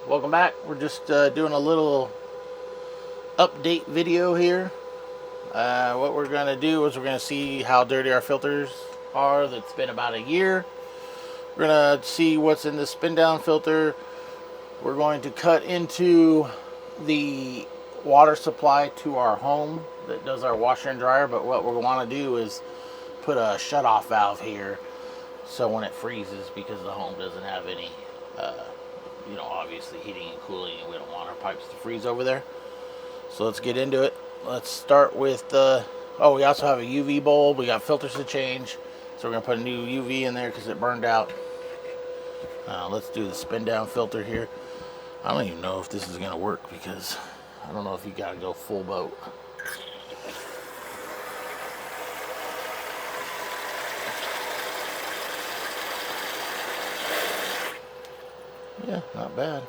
Welcome back. We're just doing a little update video here. What we're going to do is we're going to see how dirty our filters are. That's been about a year. We're going to see what's in the spin down filter. We're going to cut into the water supply to our home that does our washer and dryer, but what we want to do is put a shutoff valve here so when it freezes, because the home doesn't have any obviously heating and cooling, and we don't want our pipes to freeze over there. So let's get into it. Let's start with we also have a UV bulb. We got filters to change, so we're gonna put a new UV in there because it burned out. Let's do the spin down filter here. I don't even know if this is gonna work because I don't know if you gotta go full boat. Yeah, not bad.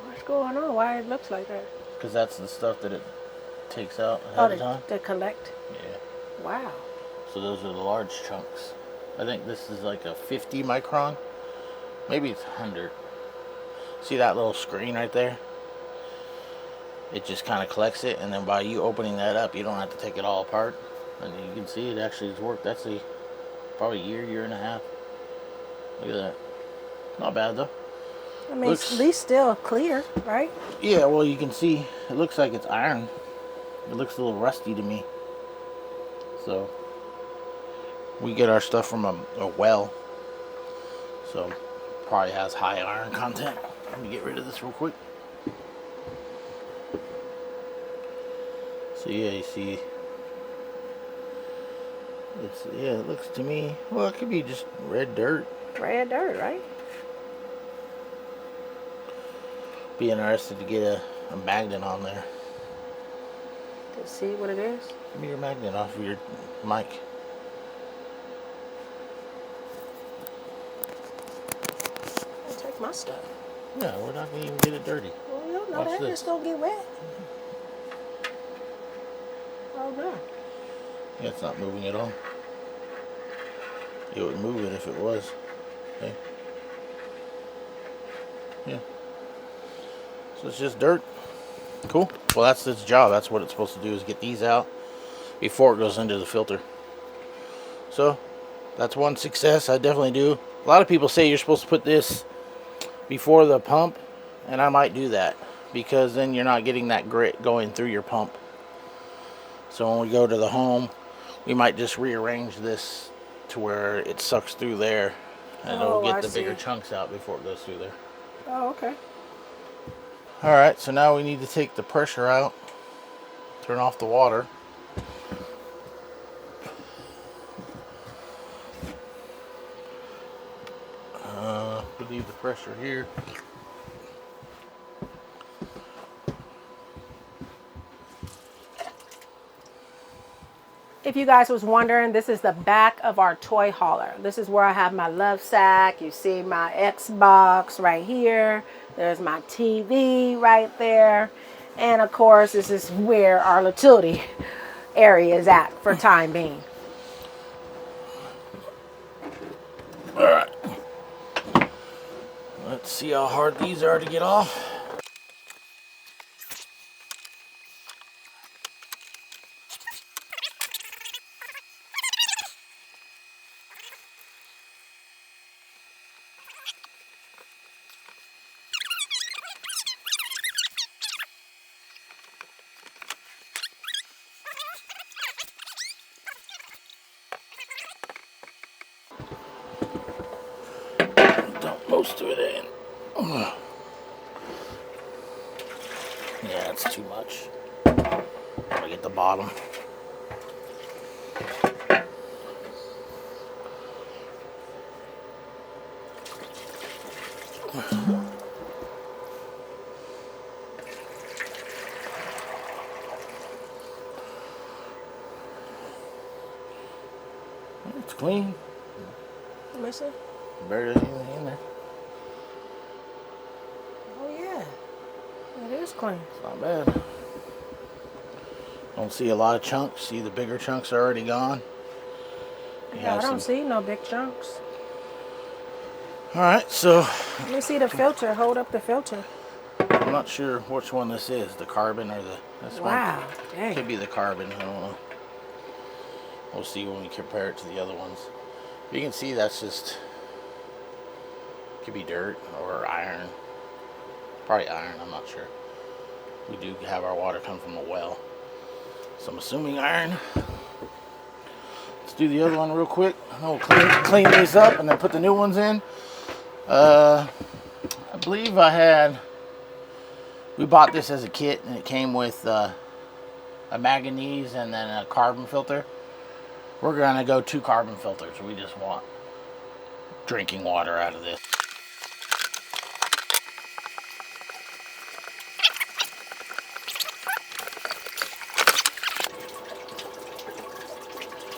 What's going on? Why it looks like that? Because that's the stuff that it takes out ahead of time. To collect? Yeah. Wow. So those are the large chunks. I think this is like a 50 micron. Maybe it's 100. See that little screen right there? It just kind of collects it, and then by you opening that up, you don't have to take it all apart. And you can see it actually has worked. That's probably a year and a half. Look at that. Not bad though. I mean, it's at least still clear, right? Yeah, well, you can see it looks like it's iron. It looks a little rusty to me. So we get our stuff from a well, so probably has high iron content. Let me get rid of this real quick. So yeah, you see, it looks to me, well, it could be just red dirt. Red dirt, right? Be interested to get a magnet on there. To see what it is? Give me your magnet off of your mic. I'll take my stuff. Yeah, we're not going to even get it dirty. Well, you don't know Watch that. this. Just don't get wet. Oh, no. Yeah, it's not moving at all. It would move it if it was. Okay. Yeah. So it's just dirt. Cool. Well, that's its job. That's what it's supposed to do, is get these out before it goes into the filter. So that's one success. I definitely do. A lot of people say you're supposed to put this before the pump, and I might do that because then you're not getting that grit going through your pump. So when we go to the home, we might just rearrange this to where it sucks through there, and it'll get the bigger chunks out before it goes through there. Oh, okay. Alright, so now we need to take the pressure out, turn off the water. Leave the pressure here. If you guys was wondering, this is the back of our toy hauler. This is where I have my love sack. You see my Xbox right here. There's my TV right there. And of course, this is where our utility area is at for time being. Alright. Let's see how hard these are to get off. Dump most of it in. Yeah, it's too much. Gotta get the bottom. It's clean. Let me see. Barely anything in there. Oh, yeah. It is clean. It's not bad. Don't see a lot of chunks. See, the bigger chunks are already gone. Yeah, I don't see no big chunks. All right, so Let me see the filter. Hold up the filter. I'm not sure which one this is, the carbon or this one. Wow, dang. Could be the carbon, I don't know. We'll see when we compare it to the other ones. You can see that's just, could be dirt or iron. Probably iron, I'm not sure. We do have our water come from a well, so I'm assuming iron. Let's do the other one real quick. We'll clean these up and then put the new ones in. I believe we bought this as a kit, and it came with a manganese and then a carbon filter. We're gonna go 2 carbon filters. We just want drinking water out of this.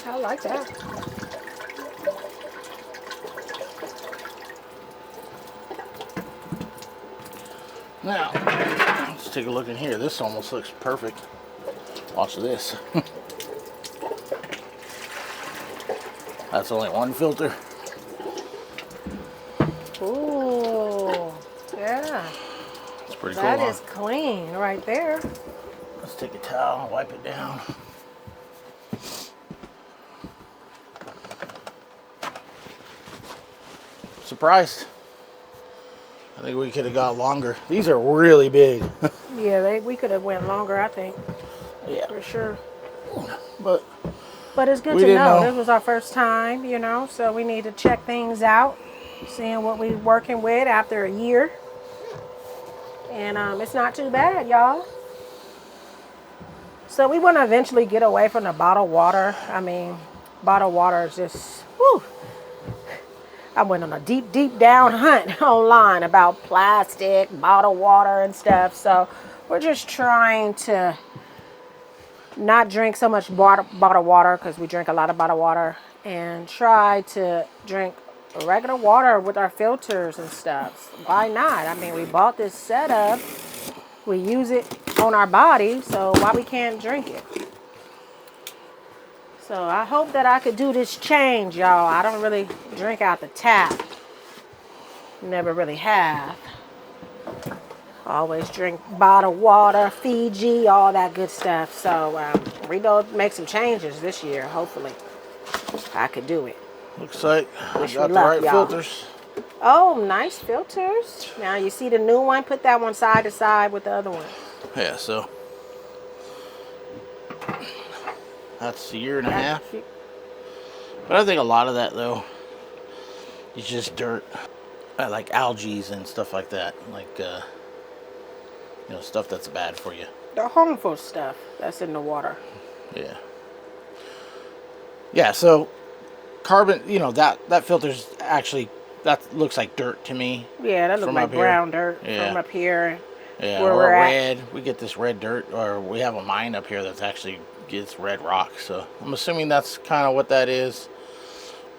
I like that. Now, let's take a look in here. This almost looks perfect. Watch this. That's only one filter. Ooh, yeah. It's pretty cool. That is clean right there. Let's take a towel and wipe it down. Surprised. I think we could have got longer. These are really big. Yeah, we could have went longer, I think. Yeah. For sure. But it's good to know. This was our first time, you know, so we need to check things out, seeing what we're working with after a year. And it's not too bad, y'all. So we want to eventually get away from the bottled water. I mean, bottled water is just, whew. I went on a deep, deep down hunt online about plastic, bottled water and stuff. So we're just trying to not drink so much bottled water, because we drink a lot of bottled water, and try to drink regular water with our filters and stuff. Why not? I mean, we bought this setup. We use it on our body, so why we can't drink it? So I hope that I could do this change, y'all. I don't really drink out the tap. Never really have. Always drink bottled water, Fiji, all that good stuff. So we're going to make some changes this year, hopefully. I could do it. Looks like we got the luck, right y'all. filters. Oh, nice filters. Now you see the new one? Put that one side to side with the other one. Yeah, so that's a year and a half. But I think a lot of that, though, is just dirt. Like algae and stuff like that. Like, you know, stuff that's bad for you. The harmful stuff that's in the water. Yeah. Yeah, so carbon, you know, that filter's actually, that looks like dirt to me. Yeah, that looks like brown dirt from up here. Yeah, where or we're red. We get this red dirt, or we have a mine up here that's actually gets red rock. So I'm assuming that's kind of what that is.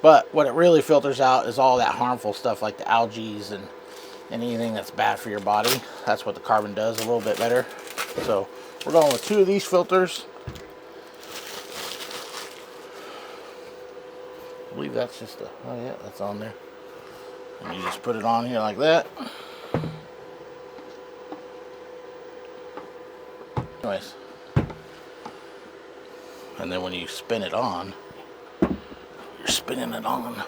But what it really filters out is all that harmful stuff like the algae and anything that's bad for your body. That's what the carbon does a little bit better. So we're going with 2 of these filters. I believe that's just a, oh yeah, that's on there. And you just put it on here like that. Anyways. And then when you spin it on, you're spinning it on.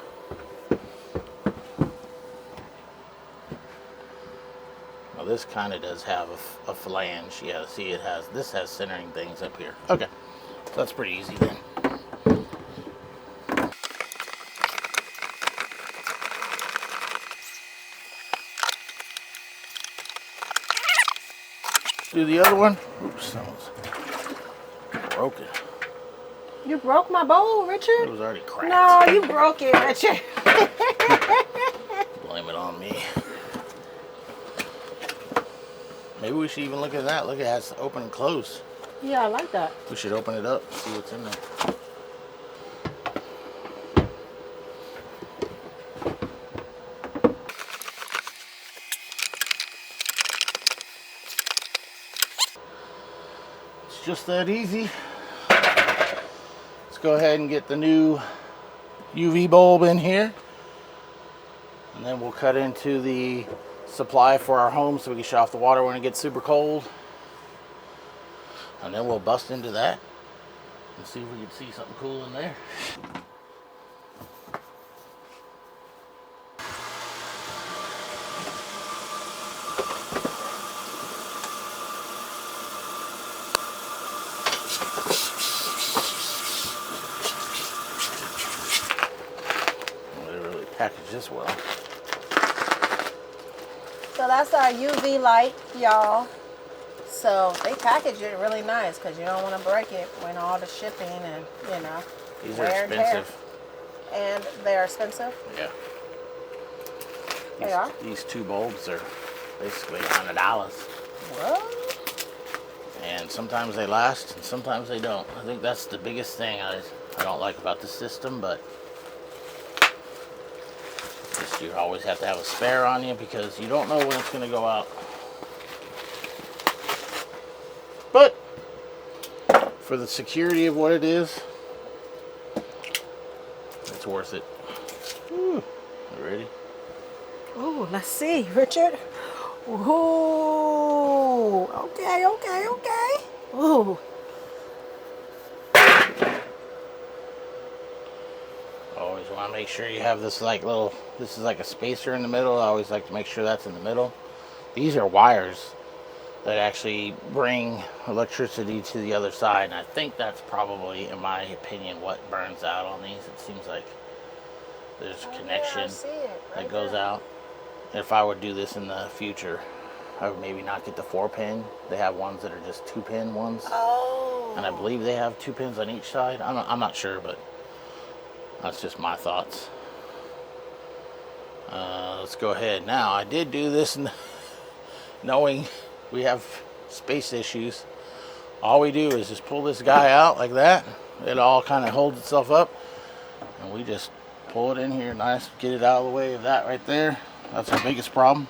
Now this kind of does have a flange. Yeah, see this has centering things up here. Okay, so that's pretty easy then. Do the other one. Oops, that was broken. You broke my bowl, Richard? It was already cracked. No, you broke it, Richard. Blame it on me. Maybe we should even look at that. Look, it has open and close. Yeah, I like that. We should open it up and see what's in there. It's just that easy. Let's go ahead and get the new UV bulb in here. And then we'll cut into the supply for our home so we can shut off the water when it gets super cold. And then we'll bust into that and see if we can see something cool in there. They really package this well. So that's our UV light, y'all. So they package it really nice because you don't want to break it when all the shipping and, you know, These are expensive. And they're expensive? Yeah. They are? These 2 bulbs are basically $100. What? And sometimes they last and sometimes they don't. I think that's the biggest thing I don't like about the system, but just you always have to have a spare on you because you don't know when it's going to go out. But for the security of what it is, it's worth it. Ooh, you ready? Ooh, let's see, Richard. Ooh, okay. Ooh. Always want to make sure you have this like little, this is like a spacer in the middle. I always like to make sure that's in the middle. These are wires that actually bring electricity to the other side, and I think that's probably, in my opinion, what burns out on these. It seems like there's a connection that goes out. If I would do this in the future, I would maybe not get the 4-pin. They have ones that are just 2-pin ones. Oh. And I believe they have 2 pins on each side. I'm not sure, but that's just my thoughts. Let's go ahead. Now, I did do this knowing we have space issues. All we do is just pull this guy out like that. It all kind of holds itself up. And we just pull it in here nice, get it out of the way of that right there. That's our biggest problem.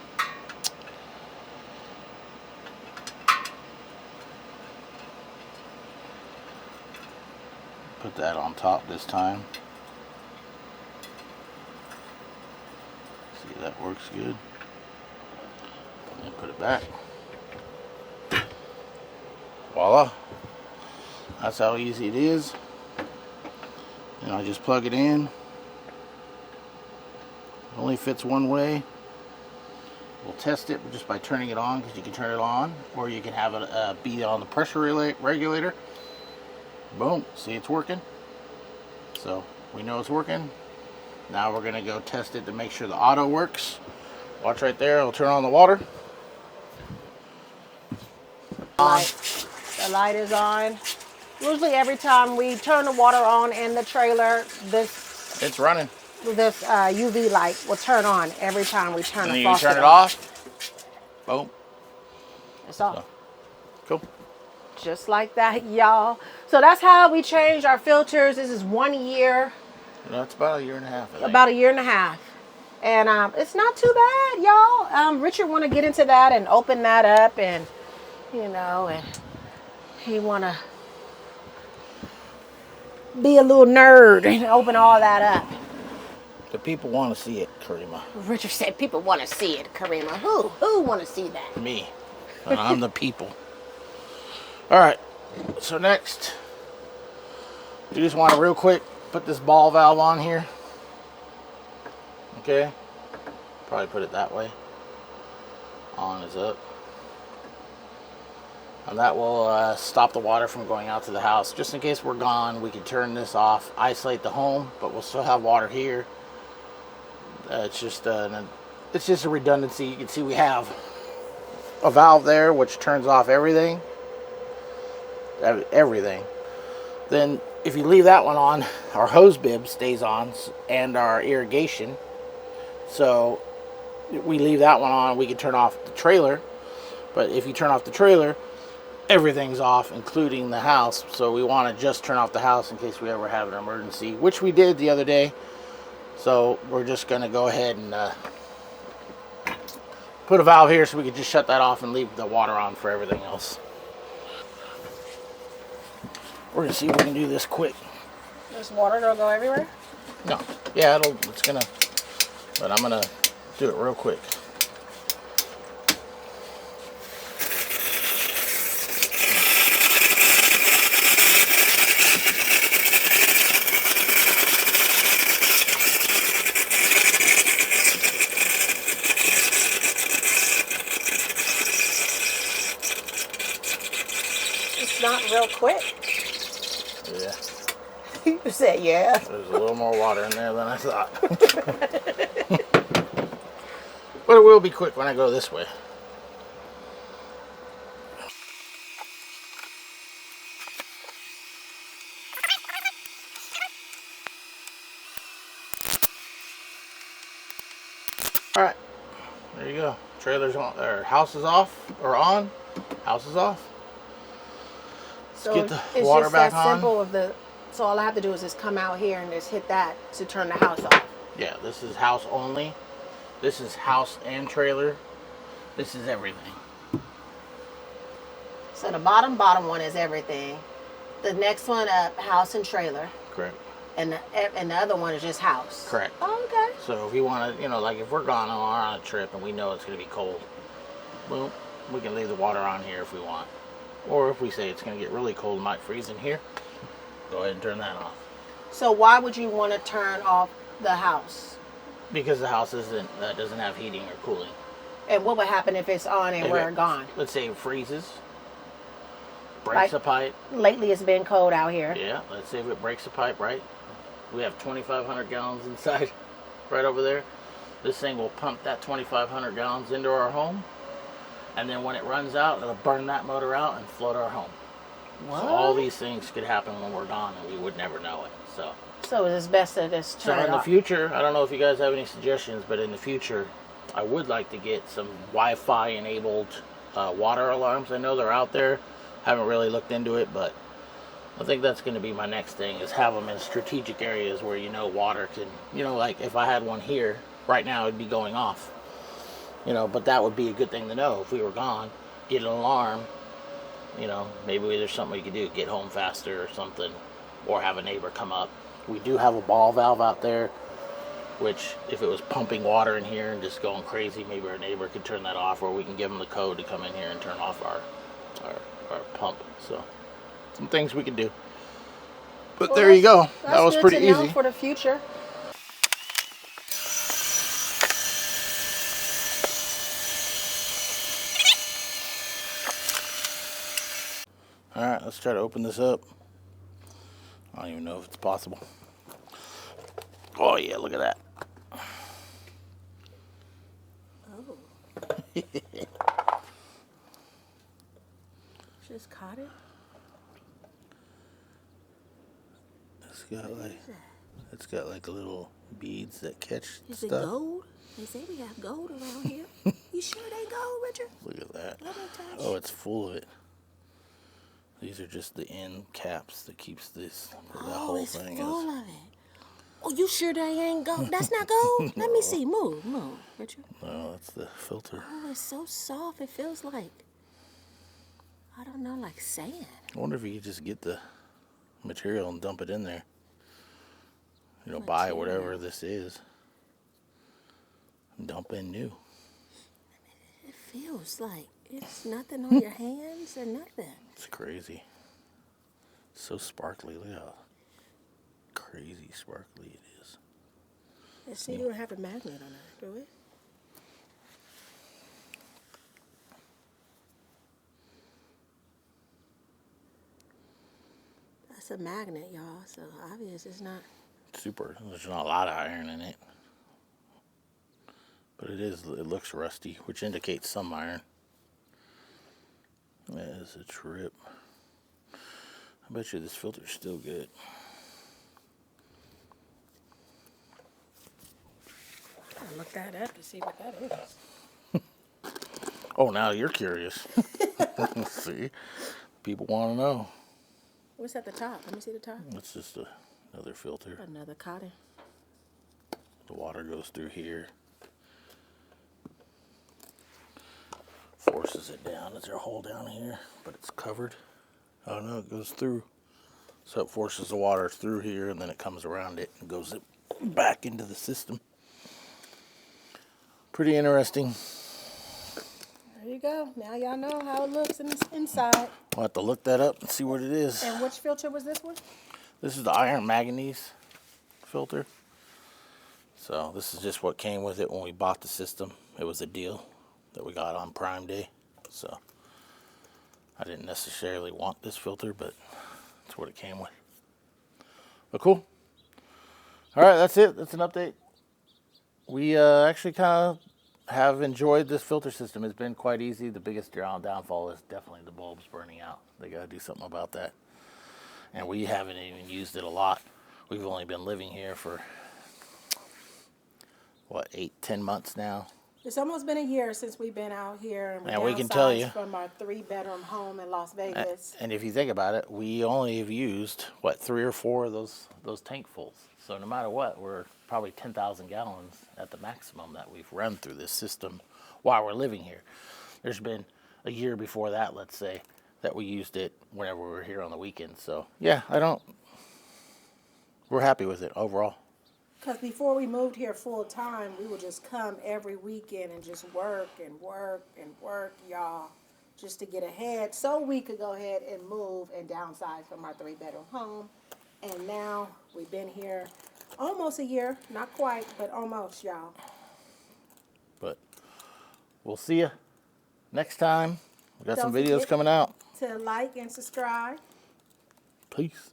Put that on top this time. See, that works good. And then put it back. Voila. That's how easy it is. And I just plug it in. It only fits one way. We'll test it just by turning it on, because you can turn it on, or you can have it be on the pressure regulator. Boom, see, it's working. So we know it's working. Now we're gonna go test it to make sure the auto works. Watch right there, I'll turn on the water. The light is on. Usually every time we turn the water on in the trailer, it's running. This UV light will turn on every time we turn the faucet on. And you turn it off, boom. It's off. So, cool. Just like that, y'all. So that's how we changed our filters. This is 1 year. That's about a year and a half, I think. About a year and a half. And it's not too bad, y'all. Richard want to get into that and open that up, and, you know, and he want to be a little nerd and open all that up. The people want to see it, Karima. Richard said people want to see it, Karima. Who want to see that? Me. I'm the people. All right. So next, you just want to real quick put this ball valve on here. Okay. Probably put it that way. On is up. And that will stop the water from going out to the house. Just in case we're gone, we can turn this off, isolate the home, but we'll still have water here. It's just a redundancy. You can see we have a valve there which turns off everything. Then if you leave that one on, our hose bib stays on, and our irrigation. So we leave that one on, we can turn off the trailer. But if you turn off the trailer, everything's off, including the house. So we want to just turn off the house in case we ever have an emergency, which we did the other day. So we're just going to go ahead and put a valve here so we can just shut that off and leave the water on for everything else. We're going to see if we can do this quick. This water don't go everywhere? No. Yeah, it's going to, but I'm going to do it real quick. It's not real quick. Yeah. You said yeah. There's a little more water in there than I thought. But it will be quick when I go this way. All right, there you go. Trailer's on, or house is off, or on. House is off. So get the it's water just back that on. simple of the. So all I have to do is just come out here and just hit that to turn the house off. Yeah, this is house only. This is house and trailer. This is everything. So the bottom one is everything. The next one up, house and trailer, Correct. and the other one is just house. Correct. Oh, okay. So if you want to, you know, like if we're gone on a trip and we know it's going to be cold, well, we can leave the water on here if we want. Or if we say it's going to get really cold and might freeze in here, go ahead and turn that off. So why would you want to turn off the house? Because the house doesn't have heating or cooling. And what would happen if it's on and we're gone? Let's say it freezes, breaks a pipe. Lately it's been cold out here. Yeah, let's say if it breaks a pipe, right? We have 2,500 gallons inside, right over there. This thing will pump that 2,500 gallons into our home, and then when it runs out, it'll burn that motor out and flood our home. What? So all these things could happen when we're gone, and we would never know it. So it's best to just turn it off. So in the future, I don't know if you guys have any suggestions, but in the future, I would like to get some Wi-Fi enabled water alarms. I know they're out there. Haven't really looked into it, but I think that's going to be my next thing, is have them in strategic areas where, you know, water can, you know, like if I had one here right now, it'd be going off, you know, but that would be a good thing to know. If we were gone, get an alarm, you know, maybe there's something we could do, get home faster or something, or have a neighbor come up. We do have a ball valve out there, which if it was pumping water in here and just going crazy, maybe our neighbor could turn that off, or we can give them the code to come in here and turn off our pump. So some things we can do. But well, there you go. That was pretty easy for the future. All right, let's try to open this up. I don't even know if it's possible. Oh yeah, look at that. Oh. Just caught it. It's got like little beads that catch stuff. Is it gold? They say we have gold around here. You sure they gold, Richard? Look at that. Let me touch. Oh, it's full of it. These are just the end caps that keeps this. The whole thing full of it. Oh, you sure they ain't gold? That's not gold? Let me see. Move, Richard. No, that's the filter. Oh, it's so soft. It feels like, I don't know, like sand. I wonder if you could just get the material and dump it in there. You know, buy whatever this is. And dump in new. It feels like it's nothing on your hands or nothing. It's crazy. It's so sparkly. Look how crazy sparkly it is. Let's see, you don't have a magnet on it, do we? That's a magnet, y'all, so obvious it's not. Super. There's not a lot of iron in it. But it looks rusty, which indicates some iron. That is a trip. I bet you this filter's still good. I'll look that up to see what that is. Oh, now you're curious. See? People want to know. What's at the top? Let me see the top. It's just another filter. Another cotton. The water goes through here. Forces it down. Is there a hole down here? But it's covered. Oh no, it goes through. So it forces the water through here, and then it comes around it and goes back into the system. Pretty interesting. There you go. Now y'all know how it looks inside. We'll have to look that up and see what it is. And which filter was this one? This is the iron manganese filter. So this is just what came with it when we bought the system. It was a deal that we got on Prime Day. So I didn't necessarily want this filter, but that's what it came with. But cool. All right, that's it. That's an update. We actually kind of have enjoyed this filter system. It's been quite easy. The biggest downfall is definitely the bulbs burning out. They got to do something about that. And we haven't even used it a lot. We've only been living here for, what, 8-10 months now. It's almost been a year since we've been out here, And we can tell you from our 3-bedroom home in Las Vegas. And if you think about it, we only have used, what, 3 or 4 of those tankfuls. So no matter what, we're probably 10,000 gallons at the maximum that we've run through this system while we're living here. There's been a year before that, let's say, that we used it whenever we were here on the weekends. So yeah, we're happy with it overall. Because before we moved here full time, we would just come every weekend and just work and work and work, y'all, just to get ahead so we could go ahead and move and downsize from our 3-bedroom home. And now we've been here almost a year, not quite, but almost, y'all. But we'll see you next time. We got some Don't videos forget coming out. to like and subscribe. Peace.